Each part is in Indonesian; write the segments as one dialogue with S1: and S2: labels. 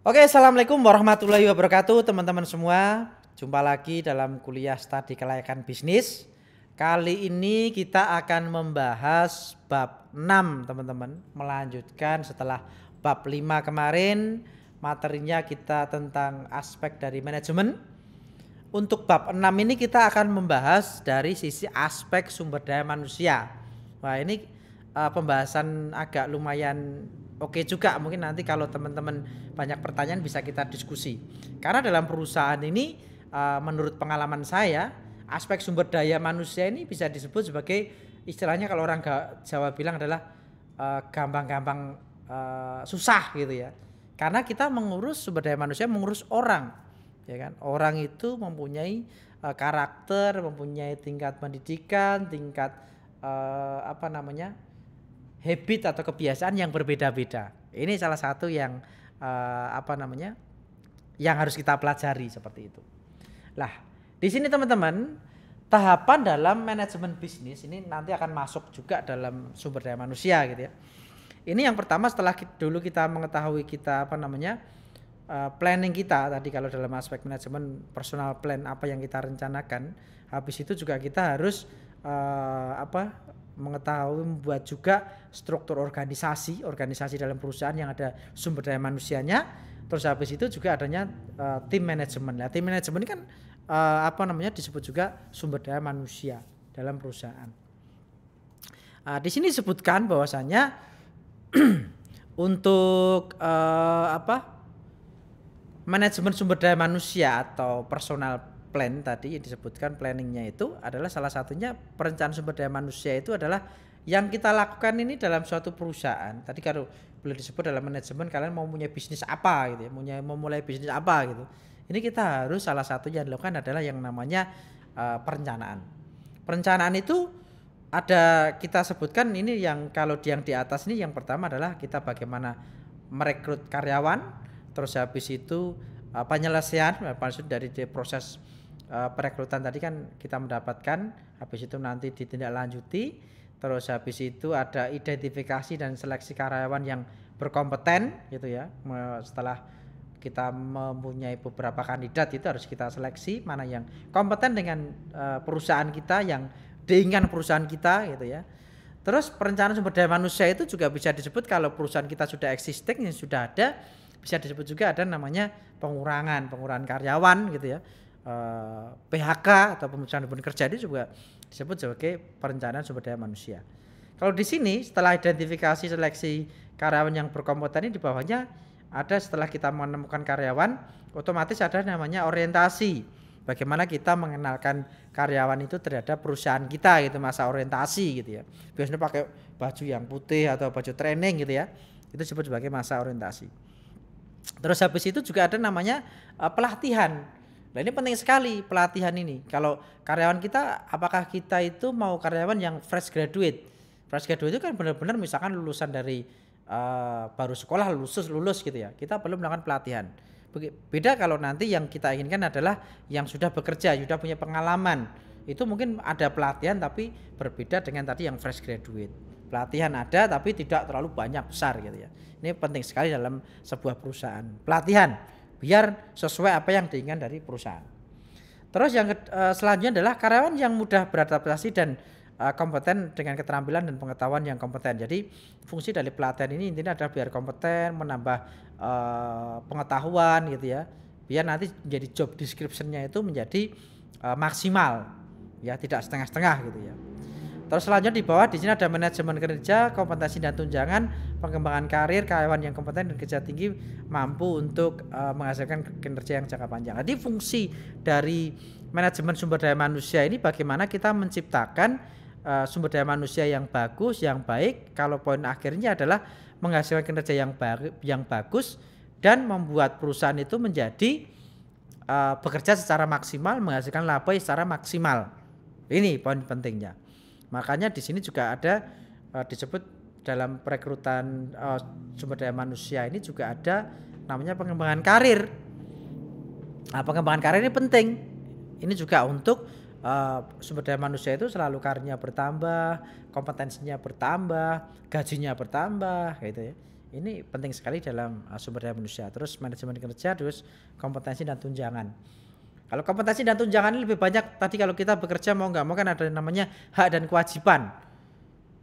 S1: Oke, assalamualaikum warahmatullahi wabarakatuh, teman-teman semua. Jumpa lagi dalam kuliah studi kelayakan bisnis. Kali ini kita akan membahas bab 6, teman-teman. Melanjutkan setelah bab 5 kemarin, materinya kita tentang aspek dari manajemen. Untuk bab 6 ini kita akan membahas dari sisi aspek sumber daya manusia. Wah, ini pembahasan agak lumayan oke juga, mungkin nanti kalau teman-teman banyak pertanyaan bisa kita diskusi. Karena dalam perusahaan ini menurut pengalaman saya, aspek sumber daya manusia ini bisa disebut sebagai istilahnya kalau orang Jawa bilang adalah gampang-gampang susah gitu ya. Karena kita mengurus sumber daya manusia, mengurus orang, ya kan. Orang itu mempunyai karakter, mempunyai tingkat pendidikan, tingkat habit atau kebiasaan yang berbeda-beda. Ini salah satu yang yang harus kita pelajari seperti itu. Lah, di sini teman-teman, tahapan dalam manajemen bisnis ini nanti akan masuk juga dalam sumber daya manusia gitu ya. Ini yang pertama setelah dulu kita mengetahui planning kita tadi kalau dalam aspek manajemen personal plan apa yang kita rencanakan. Habis itu juga kita harus mengetahui membuat juga struktur organisasi dalam perusahaan yang ada sumber daya manusianya. Terus habis itu juga adanya tim manajemen. Nah, tim manajemen ini kan disebut juga sumber daya manusia dalam perusahaan. Di sini disebutkan bahwasanya untuk manajemen sumber daya manusia atau personal plan tadi disebutkan, planningnya itu adalah salah satunya perencanaan sumber daya manusia itu adalah yang kita lakukan ini dalam suatu perusahaan. Tadi kalau boleh disebut dalam manajemen kalian mau punya bisnis apa gitu ya, mau mulai bisnis apa gitu. Ini kita harus salah satu yang dilakukan adalah yang namanya perencanaan. Perencanaan itu ada kita sebutkan ini yang kalau yang di atas ini yang pertama adalah kita bagaimana merekrut karyawan, terus habis itu penyelesaian maksud dari proses perekrutan tadi kan kita mendapatkan, habis itu nanti ditindaklanjuti, terus habis itu ada identifikasi dan seleksi karyawan yang berkompeten gitu ya. Setelah kita mempunyai beberapa kandidat itu harus kita seleksi mana yang kompeten dengan perusahaan kita, yang diinginkan perusahaan kita gitu ya. Terus perencanaan sumber daya manusia itu juga bisa disebut kalau perusahaan kita sudah existing, yang sudah ada, bisa disebut juga ada namanya pengurangan karyawan gitu ya. PHK atau pemutusan hubungan kerja itu juga disebut sebagai perencanaan sumber daya manusia. Kalau di sini setelah identifikasi seleksi karyawan yang berkompeten ini di bawahnya ada setelah kita menemukan karyawan otomatis ada namanya orientasi. Bagaimana kita mengenalkan karyawan itu terhadap perusahaan kita gitu, masa orientasi gitu ya. Biasanya pakai baju yang putih atau baju training gitu ya. Itu disebut sebagai masa orientasi. Terus habis itu juga ada namanya pelatihan. Nah, ini penting sekali pelatihan ini. Kalau karyawan kita, apakah kita itu mau karyawan yang fresh graduate? Fresh graduate itu kan benar-benar misalkan lulusan dari baru sekolah lulus gitu ya. Kita perlu melakukan pelatihan. Beda kalau nanti yang kita inginkan adalah yang sudah bekerja, sudah punya pengalaman. Itu mungkin ada pelatihan tapi berbeda dengan tadi yang fresh graduate. Pelatihan ada tapi tidak terlalu banyak besar gitu ya. Ini penting sekali dalam sebuah perusahaan. Pelatihan biar sesuai apa yang diinginkan dari perusahaan. Terus yang selanjutnya adalah karyawan yang mudah beradaptasi dan kompeten dengan keterampilan dan pengetahuan yang kompeten. Jadi fungsi dari pelatihan ini intinya adalah biar kompeten, menambah pengetahuan gitu ya. Biar nanti menjadi job description-nya itu menjadi maksimal ya, tidak setengah-setengah gitu ya. Terus selanjutnya di bawah di sini ada manajemen kerja, kompetensi dan tunjangan, pengembangan karir, karyawan yang kompeten dan kerja tinggi mampu untuk menghasilkan kinerja yang jangka panjang. Jadi fungsi dari manajemen sumber daya manusia ini bagaimana kita menciptakan sumber daya manusia yang bagus, yang baik. Kalau poin akhirnya adalah menghasilkan kinerja yang bagus dan membuat perusahaan itu menjadi bekerja secara maksimal, menghasilkan laba secara maksimal. Ini poin pentingnya. Makanya di sini juga ada disebut dalam perekrutan sumber daya manusia ini juga ada namanya pengembangan karir. Nah, pengembangan karir ini penting. Ini juga untuk sumber daya manusia itu selalu karirnya bertambah, kompetensinya bertambah, gajinya bertambah gitu ya. Ini penting sekali dalam sumber daya manusia. Terus manajemen kerja, terus kompetensi dan tunjangan. Kalau kompetensi dan tunjangan ini lebih banyak tadi kalau kita bekerja mau nggak mau kan ada namanya hak dan kewajiban.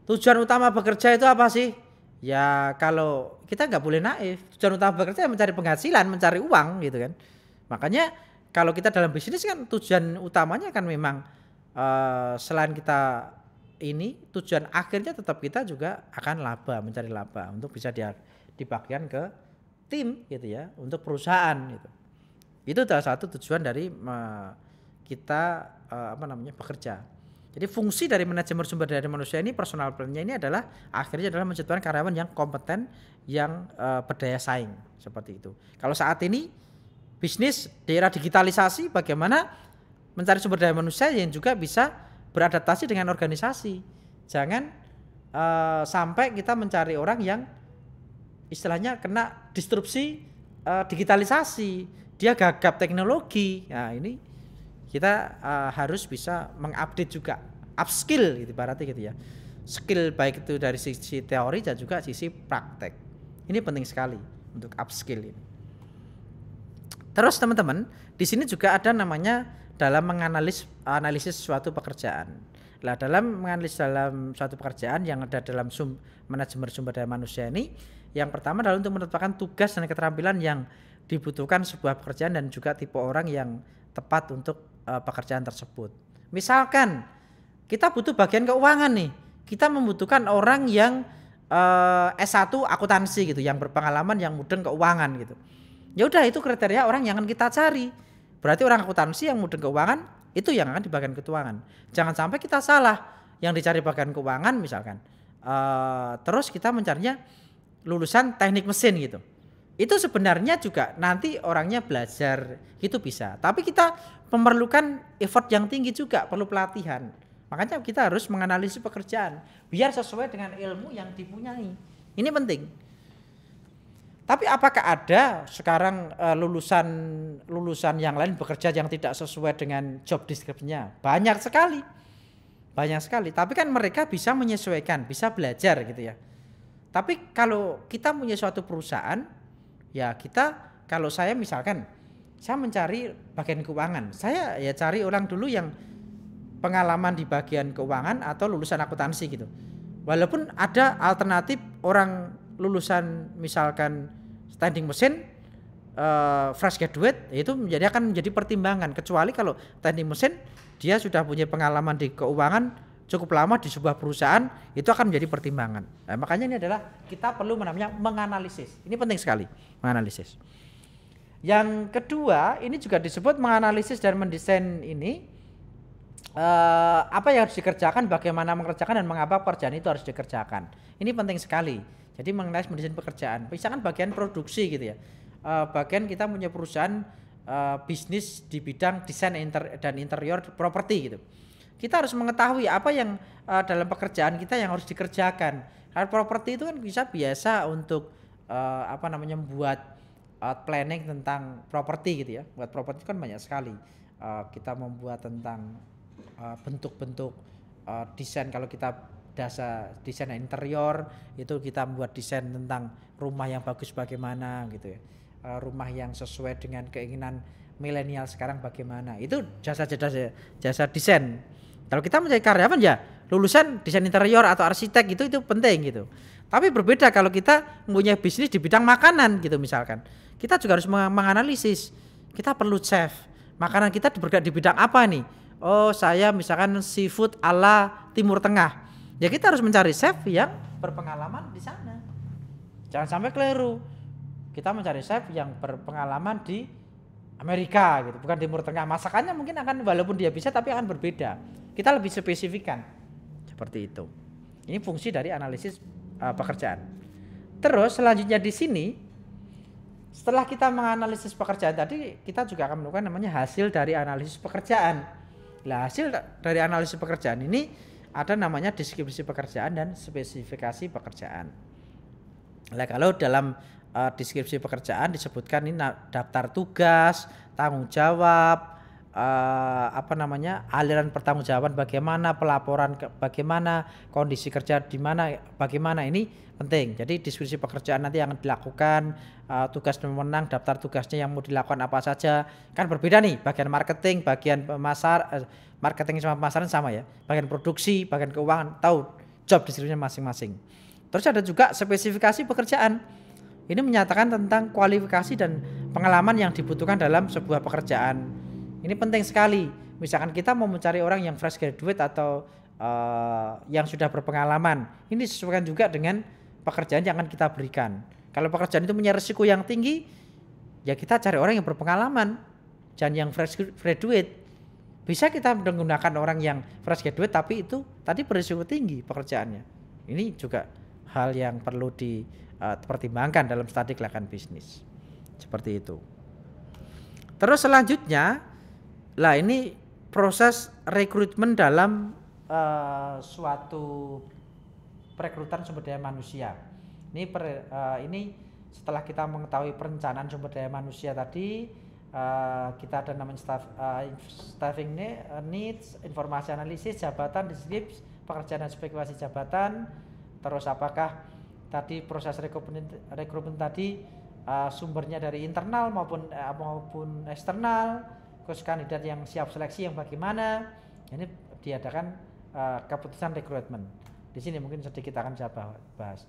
S1: Tujuan utama bekerja itu apa sih? Ya kalau kita nggak boleh naif. Tujuan utama bekerja mencari penghasilan, mencari uang gitu kan. Makanya kalau kita dalam bisnis kan tujuan utamanya kan memang selain kita ini tujuan akhirnya tetap kita juga akan laba, mencari laba untuk bisa dibagikan ke tim gitu ya, untuk perusahaan gitu. Itu salah satu tujuan dari kita bekerja. Jadi fungsi dari manajemen sumber daya manusia ini, personal plan-nya ini adalah akhirnya adalah menciptakan karyawan yang kompeten, yang berdaya saing seperti itu. Kalau saat ini bisnis di era digitalisasi bagaimana mencari sumber daya manusia yang juga bisa beradaptasi dengan organisasi. Jangan sampai kita mencari orang yang istilahnya kena disrupsi digitalisasi, dia gagap teknologi. Nah ini kita harus bisa mengupdate juga, upskill gitu berarti gitu ya. Skill baik itu dari sisi teori dan juga sisi praktek. Ini penting sekali untuk upskill ini. Terus teman-teman, di sini juga ada namanya dalam analisis suatu pekerjaan. Nah, dalam menganalisis dalam suatu pekerjaan yang ada dalam manajemen sumber daya manusia ini, yang pertama adalah untuk menetapkan tugas dan keterampilan yang dibutuhkan sebuah pekerjaan dan juga tipe orang yang tepat untuk pekerjaan tersebut. Misalkan kita butuh bagian keuangan nih, kita membutuhkan orang yang S1 akuntansi gitu, yang berpengalaman, yang mudeng keuangan gitu. Ya udah itu kriteria orang yang akan kita cari. Berarti orang akuntansi yang mudeng keuangan itu yang akan di bagian keuangan. Jangan sampai kita salah, yang dicari bagian keuangan misalkan. Terus kita mencarinya lulusan teknik mesin gitu. Itu sebenarnya juga nanti orangnya belajar itu bisa. Tapi kita memerlukan effort yang tinggi juga, perlu pelatihan. Makanya kita harus menganalisis pekerjaan biar sesuai dengan ilmu yang dipunyai. Ini penting. Tapi apakah ada sekarang lulusan yang lain bekerja yang tidak sesuai dengan job description-nya? Banyak sekali. Tapi kan mereka bisa menyesuaikan, bisa belajar gitu ya. Tapi kalau kita punya suatu perusahaan, ya kalau saya misalkan, saya mencari bagian keuangan, saya ya cari orang dulu yang pengalaman di bagian keuangan atau lulusan akuntansi gitu. Walaupun ada alternatif orang lulusan misalkan standing mesin fresh graduate, itu akan menjadi pertimbangan, kecuali kalau standing mesin dia sudah punya pengalaman di keuangan cukup lama di sebuah perusahaan, itu akan menjadi pertimbangan. Nah, makanya ini adalah kita perlu namanya menganalisis. Ini penting sekali, menganalisis. Yang kedua, ini juga disebut menganalisis dan mendesain ini apa yang harus dikerjakan, bagaimana mengerjakan, dan mengapa pekerjaan itu harus dikerjakan. Ini penting sekali. Jadi mengenai mendesain pekerjaan, misalkan bagian produksi gitu ya, bagian kita punya perusahaan bisnis di bidang desain dan interior properti gitu. Kita harus mengetahui apa yang dalam pekerjaan kita yang harus dikerjakan. Karena properti itu kan biasa untuk membuat planning tentang properti gitu ya. Buat properti kan banyak sekali. Kita membuat tentang bentuk-bentuk desain. Kalau kita dasar desain interior itu kita membuat desain tentang rumah yang bagus bagaimana gitu ya, rumah yang sesuai dengan keinginan milenial sekarang bagaimana, itu jasa desain. Kalau kita mencari karyawan ya lulusan desain interior atau arsitek itu penting gitu. Tapi berbeda kalau kita mempunyai bisnis di bidang makanan gitu misalkan, kita juga harus menganalisis, kita perlu chef, makanan kita bergerak di bidang apa nih. Oh saya misalkan seafood ala Timur Tengah, ya kita harus mencari chef yang berpengalaman di sana. Jangan sampai keliru. Kita mencari chef yang berpengalaman di Amerika gitu, bukan Timur Tengah. Masakannya mungkin walaupun dia bisa tapi akan berbeda. Kita lebih spesifikan. Seperti itu. Ini fungsi dari analisis pekerjaan. Terus selanjutnya di sini, setelah kita menganalisis pekerjaan tadi, kita juga akan melakukan namanya hasil dari analisis pekerjaan. Nah, hasil dari analisis pekerjaan ini ada namanya deskripsi pekerjaan dan spesifikasi pekerjaan. Nah, kalau dalam deskripsi pekerjaan disebutkan ini daftar tugas, tanggung jawab, apa namanya, aliran pertanggungjawaban bagaimana, pelaporan bagaimana, kondisi kerja di mana, bagaimana, ini penting. Jadi deskripsi pekerjaan nanti yang dilakukan, tugas dan wewenang, daftar tugasnya yang mau dilakukan apa saja, kan berbeda nih, bagian marketing, bagian marketing sama pemasaran sama ya, bagian produksi, bagian keuangan, tahu job deskripsinya masing-masing. Terus ada juga spesifikasi pekerjaan. Ini menyatakan tentang kualifikasi dan pengalaman yang dibutuhkan dalam sebuah pekerjaan. Ini penting sekali. Misalkan kita mau mencari orang yang fresh graduate atau yang sudah berpengalaman, ini disesuaikan juga dengan pekerjaan yang akan kita berikan. Kalau pekerjaan itu punya risiko yang tinggi, ya kita cari orang yang berpengalaman, jangan yang fresh graduate. Bisa kita menggunakan orang yang fresh graduate tapi itu tadi berisiko tinggi pekerjaannya. Ini juga hal yang perlu dipertimbangkan dalam studi kelayakan bisnis. Seperti itu. Terus selanjutnya, lah ini proses rekrutmen dalam suatu perekrutan sumber daya manusia. Ini setelah kita mengetahui perencanaan sumber daya manusia tadi, kita ada namanya staffing needs, informasi analisis, jabatan, deskripsi, pekerjaan dan spekulasi jabatan. Terus apakah tadi proses rekrutmen tadi sumbernya dari internal maupun eksternal, terus kandidat yang siap seleksi yang bagaimana, ini diadakan keputusan rekrutmen. Di sini mungkin sedikit akan saya bahas.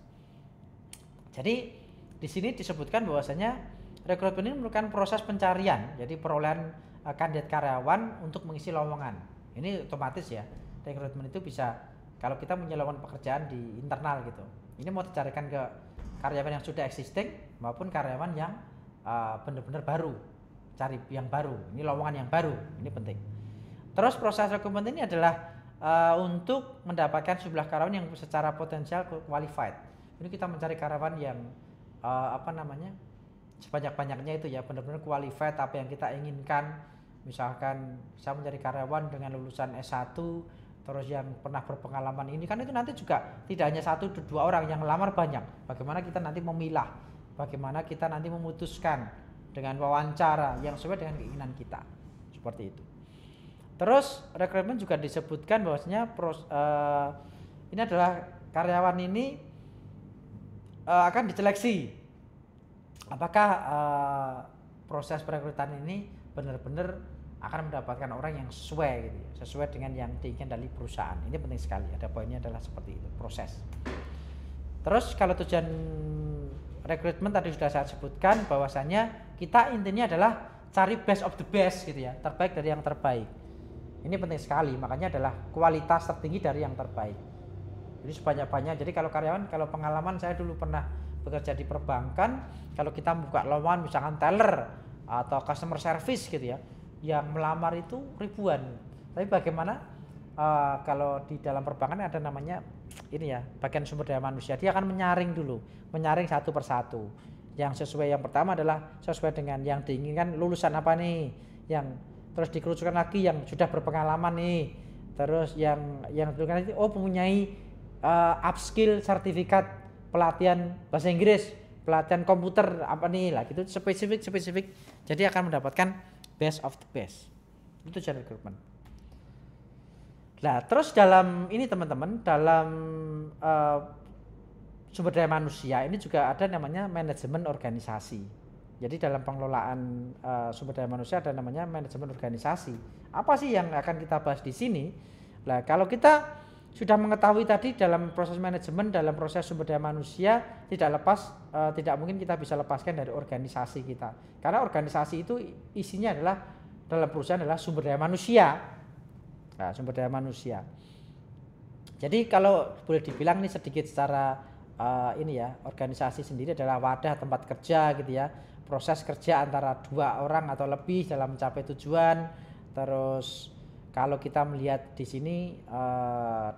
S1: Jadi di sini disebutkan bahwasanya rekrutmen ini merupakan proses pencarian, jadi perolehan kandidat karyawan untuk mengisi lowongan. Ini otomatis ya, rekrutmen itu bisa kalau kita punya lowongan pekerjaan di internal gitu. Ini mau dicarikan ke karyawan yang sudah existing maupun karyawan yang benar-benar baru. Cari yang baru, ini lowongan yang baru, ini penting. Terus proses rekrutmen ini adalah untuk mendapatkan jumlah karyawan yang secara potensial qualified. Ini kita mencari karyawan yang sebanyak-banyaknya itu ya, benar-benar qualified apa yang kita inginkan. Misalkan saya mencari karyawan dengan lulusan S1 terus yang pernah berpengalaman, ini kan itu nanti juga tidak hanya 1-2 orang yang melamar, banyak. Bagaimana kita nanti memilah, bagaimana kita nanti memutuskan dengan wawancara yang sesuai dengan keinginan kita, seperti itu. Terus rekrutmen juga disebutkan bahwasanya ini adalah karyawan ini akan diseleksi. Apakah proses perekrutan ini benar-benar akan mendapatkan orang yang sesuai gitu ya, sesuai dengan yang diinginkan dari perusahaan. Ini penting sekali. Ada poinnya adalah seperti itu, proses. Terus kalau tujuan rekrutmen tadi sudah saya sebutkan bahwasanya kita intinya adalah cari best of the best gitu ya, terbaik dari yang terbaik. Ini penting sekali, makanya adalah kualitas tertinggi dari yang terbaik. Jadi sebanyak-banyak. Jadi kalau karyawan, kalau pengalaman saya dulu pernah bekerja di perbankan, kalau kita buka lowongan misalkan teller atau customer service gitu ya, yang melamar itu ribuan. Tapi bagaimana kalau di dalam perbankan ada namanya ini ya, bagian sumber daya manusia, dia akan menyaring dulu, menyaring satu persatu. Yang sesuai, yang pertama adalah sesuai dengan yang diinginkan, lulusan apa nih, yang terus dikerucutkan lagi yang sudah berpengalaman nih, terus yang ditentukan itu mempunyai upskill sertifikat pelatihan bahasa Inggris, pelatihan komputer apa nih lah, gitu spesifik. Jadi akan mendapatkan best of the best. Itu cara rekrutmen. Nah, terus dalam ini teman-teman, dalam sumber daya manusia ini juga ada namanya manajemen organisasi. Jadi dalam pengelolaan sumber daya manusia ada namanya manajemen organisasi. Apa sih yang akan kita bahas di sini? Nah, kalau kita sudah mengetahui tadi dalam proses manajemen, dalam proses sumber daya manusia, tidak mungkin kita bisa lepaskan dari organisasi kita. Karena organisasi itu isinya adalah dalam perusahaan adalah sumber daya manusia. Nah, sumber daya manusia. Jadi kalau boleh dibilang ini sedikit secara organisasi sendiri adalah wadah tempat kerja gitu ya. Proses kerja antara 2 orang atau lebih dalam mencapai tujuan. Terus kalau kita melihat di sini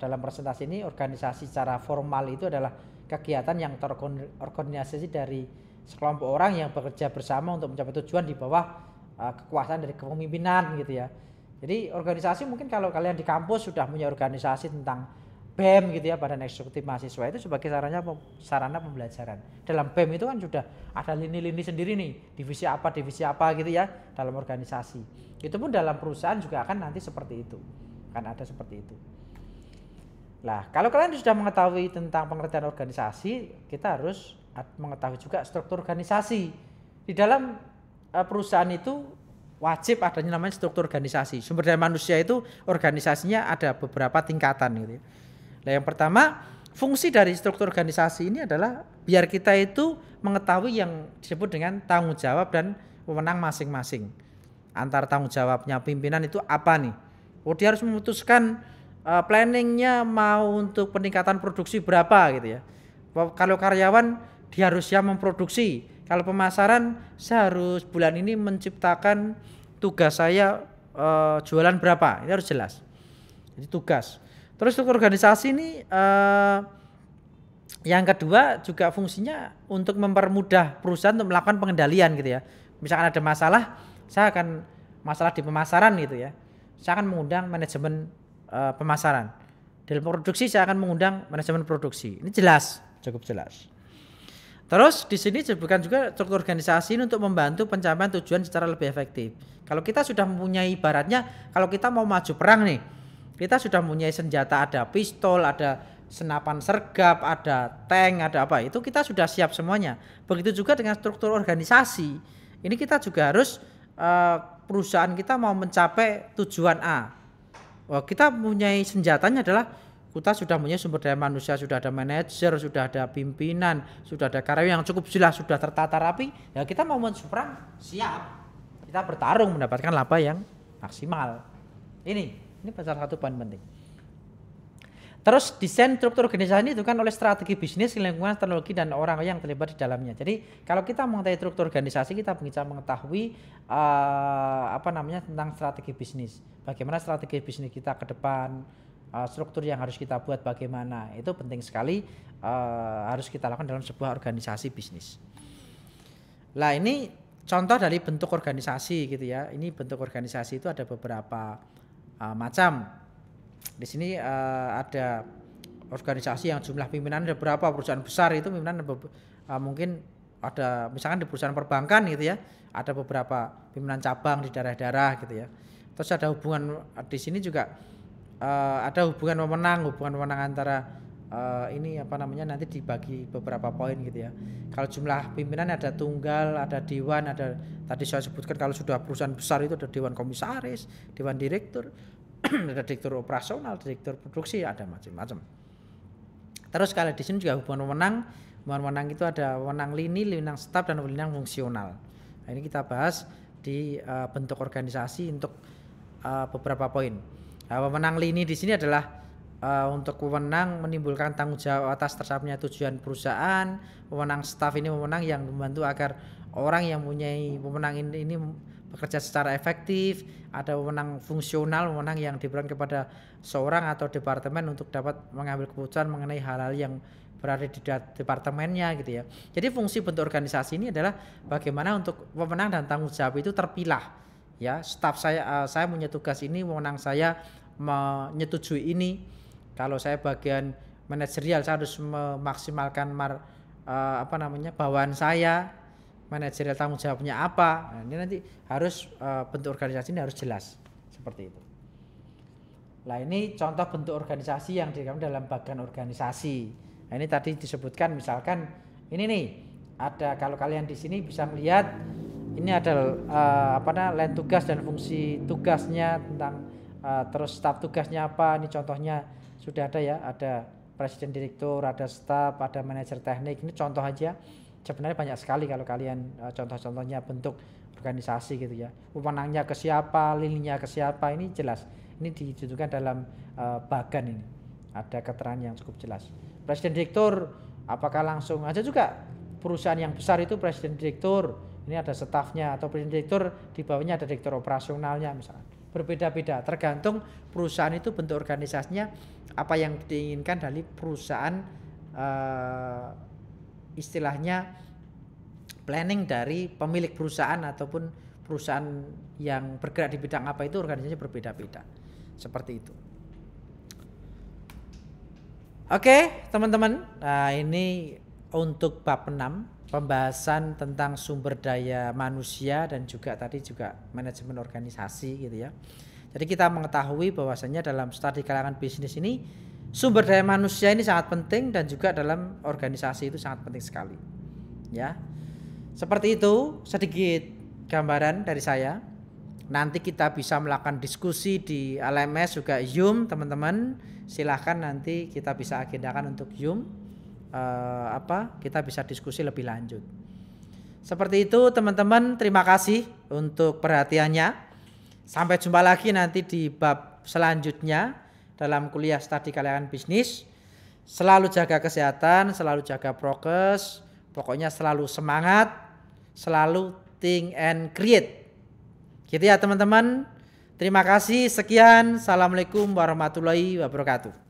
S1: dalam presentasi ini, organisasi secara formal itu adalah kegiatan yang terorganisasi dari sekelompok orang yang bekerja bersama untuk mencapai tujuan di bawah kekuasaan dari kepemimpinan gitu ya. Jadi organisasi mungkin kalau kalian di kampus sudah punya organisasi tentang BEM gitu ya, Badan Eksekutif Mahasiswa itu sebagai sarana pembelajaran. Dalam BEM itu kan sudah ada lini-lini sendiri nih, divisi apa gitu ya dalam organisasi. Itu pun dalam perusahaan juga akan nanti seperti itu, kan ada seperti itu. Nah, kalau kalian sudah mengetahui tentang pengertian organisasi, kita harus mengetahui juga struktur organisasi. Di dalam perusahaan itu wajib adanya namanya struktur organisasi. Sumber daya manusia itu organisasinya ada beberapa tingkatan gitu ya. Nah, yang pertama, fungsi dari struktur organisasi ini adalah biar kita itu mengetahui yang disebut dengan tanggung jawab dan wewenang masing-masing. Antara tanggung jawabnya pimpinan itu apa nih? Oh, dia harus memutuskan planningnya mau untuk peningkatan produksi berapa gitu ya. Kalau karyawan dia harus siap memproduksi. Kalau pemasaran saya harus bulan ini menciptakan tugas saya jualan berapa, ini harus jelas. Jadi tugas. Terus struktur organisasi ini yang kedua juga fungsinya untuk mempermudah perusahaan untuk melakukan pengendalian gitu ya. Misalkan ada masalah, saya akan masalah di pemasaran gitu ya. Saya akan mengundang manajemen pemasaran. Dalam produksi saya akan mengundang manajemen produksi. Ini jelas, cukup jelas. Terus di sini disebutkan juga struktur organisasi ini untuk membantu pencapaian tujuan secara lebih efektif. Kalau kita sudah mempunyai ibaratnya, kalau kita mau maju perang nih, kita sudah mempunyai senjata, ada pistol, ada senapan sergap, ada tank, ada apa, itu kita sudah siap semuanya. Begitu juga dengan struktur organisasi. Ini kita juga harus perusahaan kita mau mencapai tujuan A. Kita mempunyai senjatanya adalah kita sudah punya sumber daya manusia, sudah ada manajer, sudah ada pimpinan, sudah ada karyawan yang cukup jelas, sudah tertata rapi. Ya kita mau maju perang siap. Kita bertarung mendapatkan laba yang maksimal. Ini salah satu poin penting. Terus desain struktur organisasi itu kan oleh strategi bisnis, lingkungan, teknologi dan orang yang terlibat di dalamnya. Jadi kalau kita mengetahui struktur organisasi, kita bisa mengetahui tentang strategi bisnis. Bagaimana strategi bisnis kita ke depan, struktur yang harus kita buat bagaimana. Itu penting sekali harus kita lakukan dalam sebuah organisasi bisnis. Lah ini contoh dari bentuk organisasi gitu ya. Ini bentuk organisasi itu ada beberapa macam. Di sini ada organisasi yang jumlah pimpinan ada berapa, perusahaan besar itu pimpinan mungkin ada misalkan di perusahaan perbankan gitu ya, ada beberapa pimpinan cabang di daerah-daerah gitu ya. Terus ada hubungan di sini juga ada hubungan wewenang antara nanti dibagi beberapa poin gitu ya. Kalau jumlah pimpinan ada tunggal, ada dewan, ada tadi saya sebutkan kalau sudah perusahaan besar itu ada dewan komisaris, dewan direktur, ada direktur operasional, direktur produksi, ada macam-macam. Terus kalau di sini juga hubungan wewenang itu ada wewenang lini, wewenang staf dan wewenang fungsional. Nah, ini kita bahas di bentuk organisasi untuk beberapa poin. Wewenang lini di sini adalah untuk wewenang menimbulkan tanggung jawab atas tercapainya tujuan perusahaan. Wewenang staf ini wewenang yang membantu agar orang yang mempunyai wewenang ini bekerja secara efektif. Ada wewenang fungsional, wewenang yang diberikan kepada seorang atau departemen untuk dapat mengambil keputusan mengenai hal-hal yang berada di departemennya gitu ya. Jadi fungsi bentuk organisasi ini adalah bagaimana untuk wewenang dan tanggung jawab itu terpilah. Ya, staf saya punya tugas ini, wewenang saya menyetujui ini. Kalau saya bagian manajerial, saya harus memaksimalkan bawahan saya, manajerial tanggung jawabnya apa. Nah, ini nanti harus bentuk organisasi ini harus jelas seperti itu. Nah, ini contoh bentuk organisasi yang dikatakan dalam bagian organisasi. Nah, ini tadi disebutkan misalkan ini nih ada, kalau kalian di sini bisa melihat ini ada lain tugas dan fungsi tugasnya tentang terus staf tugasnya apa. Ini contohnya sudah ada ya, ada presiden direktur, ada staf, ada manajer teknik. Ini contoh aja. Sebenarnya banyak sekali kalau kalian contoh-contohnya bentuk organisasi gitu ya. Wewenangnya ke siapa, lininya ke siapa, ini jelas. Ini ditentukan dalam bagan ini. Ada keterangan yang cukup jelas. Presiden direktur apakah langsung aja juga perusahaan yang besar itu presiden direktur, ini ada stafnya, atau presiden direktur di bawahnya ada direktur operasionalnya misalnya. Berbeda-beda tergantung perusahaan itu bentuk organisasinya apa yang diinginkan dari perusahaan, istilahnya planning dari pemilik perusahaan ataupun perusahaan yang bergerak di bidang apa itu organisasinya berbeda-beda seperti itu. Oke, teman-teman. Nah, ini untuk bab 6, pembahasan tentang sumber daya manusia dan juga tadi juga manajemen organisasi gitu ya. Jadi kita mengetahui bahwasanya dalam studi kalangan bisnis ini sumber daya manusia ini sangat penting dan juga dalam organisasi itu sangat penting sekali. Ya. Seperti itu sedikit gambaran dari saya. Nanti kita bisa melakukan diskusi di LMS juga Zoom, teman-teman. Silahkan nanti kita bisa agendakan untuk Zoom. Kita bisa diskusi lebih lanjut. Seperti itu teman-teman, terima kasih untuk perhatiannya. Sampai jumpa lagi nanti di bab selanjutnya dalam kuliah studi kalangan bisnis. Selalu jaga kesehatan, selalu jaga prokes, pokoknya selalu semangat, selalu think and create. Gitu ya teman-teman. Terima kasih, sekian. Assalamualaikum warahmatullahi wabarakatuh.